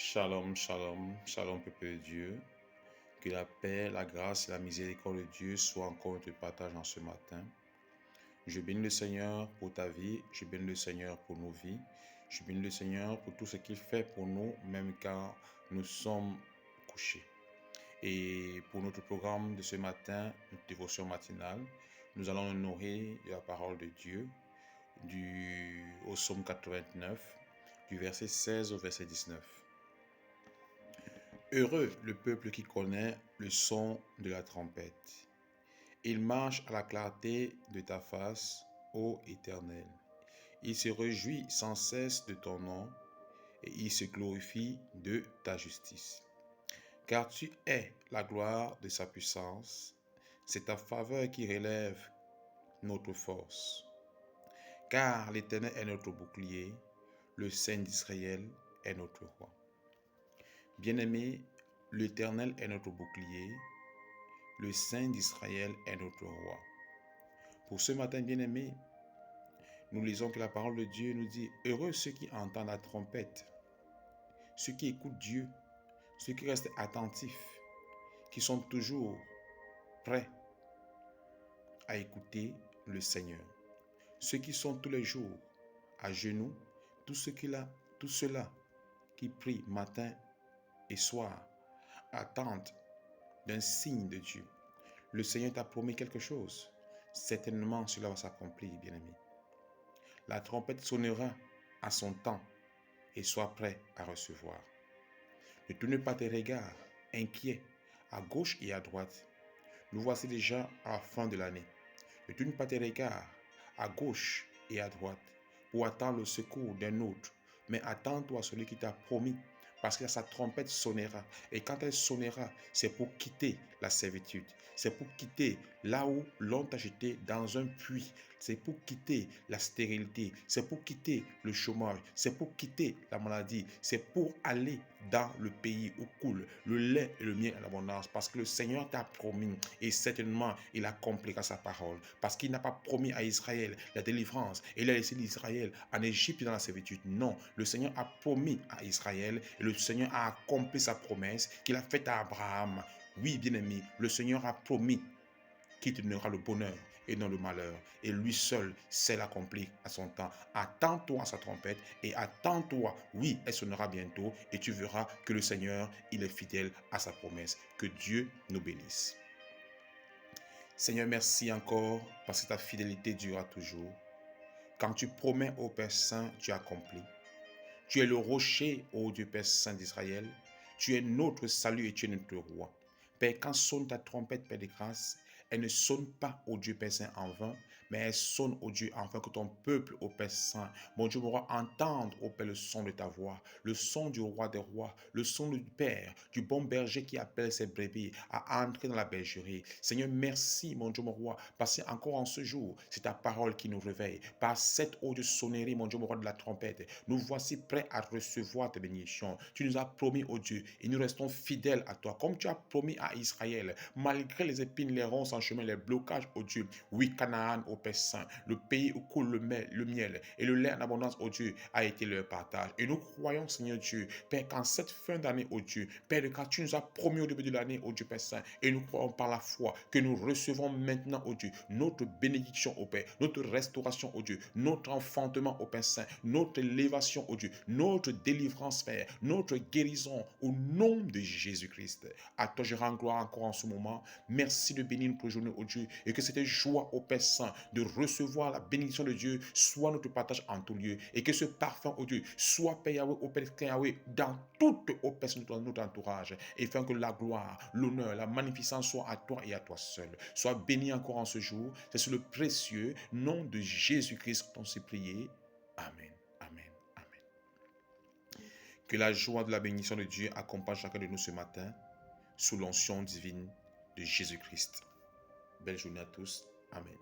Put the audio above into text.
Shalom, shalom, shalom, peuple de Dieu. Que la paix, la grâce et la miséricorde de Dieu soient encore notre partage en ce matin. Je bénis le Seigneur pour ta vie, je bénis le Seigneur pour nos vies, je bénis le Seigneur pour tout ce qu'il fait pour nous, même quand nous sommes couchés. Et pour notre programme de ce matin, notre dévotion matinale, nous allons nous nourrir de la parole de Dieu, au psaume 89, du verset 16 au verset 19. Heureux le peuple qui connaît le son de la trompette. Il marche à la clarté de ta face, ô Éternel. Il se réjouit sans cesse de ton nom et il se glorifie de ta justice. Car tu es la gloire de sa puissance, c'est ta faveur qui relève notre force. Car l'Éternel est notre bouclier, le Saint d'Israël est notre roi. Bien-aimé, l'Éternel est notre bouclier, le Saint d'Israël est notre roi. Pour ce matin, bien-aimé, nous lisons que la parole de Dieu nous dit « Heureux ceux qui entendent la trompette, ceux qui écoutent Dieu, ceux qui restent attentifs, qui sont toujours prêts à écouter le Seigneur. Ceux qui sont tous les jours à genoux, tous ceux-là qui prient matin et soir, attendent d'un signe de Dieu. Le Seigneur t'a promis quelque chose. Certainement, cela va s'accomplir, bien-aimé. La trompette sonnera à son temps et sois prêt à recevoir. Ne tourne pas tes regards inquiets à gauche et à droite. Nous voici déjà à la fin de l'année. Ne tourne pas tes regards à gauche et à droite pour attendre le secours d'un autre, mais attends-toi à celui qui t'a promis, parce que sa trompette sonnera. Et quand elle sonnera, c'est pour quitter la servitude. C'est pour quitter là où l'on t'a jeté dans un puits. C'est pour quitter la stérilité. C'est pour quitter le chômage. C'est pour quitter la maladie. C'est pour aller dans le pays où coule le lait et le miel en abondance. Parce que le Seigneur t'a promis. Et certainement, il accomplira sa parole. Parce qu'il n'a pas promis à Israël la délivrance. Et il a laissé l'Israël en Égypte dans la servitude. Non, le Seigneur a promis à Israël et le Seigneur a accompli sa promesse qu'il a faite à Abraham. Oui, bien-aimé, le Seigneur a promis qu'il te donnera le bonheur et non le malheur. Et lui seul sait l'accomplir à son temps. Attends-toi à sa trompette et attends-toi. Oui, elle sonnera bientôt et tu verras que le Seigneur, il est fidèle à sa promesse. Que Dieu nous bénisse. Seigneur, merci encore parce que ta fidélité durera toujours. Quand tu promets au Père Saint, tu accomplis. Tu es le rocher, ô Dieu Père Saint d'Israël. Tu es notre salut et tu es notre roi. Père, quand sonne ta trompette, Père de grâce, elle ne sonne pas au Dieu Père Saint en vain, mais elle sonne au Dieu afin que ton peuple, au Père Saint, mon Dieu, mon roi, entende, au Père, le son de ta voix, le son du roi des rois, le son du Père, du bon berger qui appelle ses brebis à entrer dans la bergerie. Seigneur, merci, mon Dieu, mon roi, parce qu'encore en ce jour, c'est ta parole qui nous réveille. Par cette haute sonnerie, mon Dieu, mon roi, de la trompette, nous voici prêts à recevoir tes bénédictions. Tu nous as promis, oh Dieu, et nous restons fidèles à toi, comme tu as promis à Israël, malgré les épines, les ronces en chemin, les blocages, oh Dieu. Oui, Canaan, au Père Saint, le pays où coule le miel et le lait en abondance, oh Dieu, a été leur partage. Et nous croyons, Seigneur Dieu, Père, qu'en cette fin d'année, oh Dieu, Père, car tu nous as promis au début de l'année, oh Dieu, Père Saint, et nous croyons par la foi que nous recevons maintenant, oh Dieu, notre bénédiction, oh Père, notre restauration, oh Dieu, notre enfantement, oh Père Saint, notre élévation, oh Dieu, notre délivrance, Père, notre guérison, au nom de Jésus-Christ. À toi, je rends gloire encore en ce moment. Merci de bénir notre journée, oh Dieu, et que cette joie, au Père Saint, de recevoir la bénédiction de Dieu soit notre partage en tout lieu, et que ce parfum, oh Dieu, soit, Père Yahweh, au Père Yahweh, dans tout, au Père Saint, notre entourage, et afin que la gloire, l'honneur, la magnificence soit à toi et à toi seul. Sois béni encore en ce jour. C'est sur le précieux nom de Jésus-Christ qu'on s'est prié. Amen. Amen. Amen. Que la joie de la bénédiction de Dieu accompagne chacun de nous ce matin sous l'onction divine de Jésus-Christ. Belle journée à tous. Amen.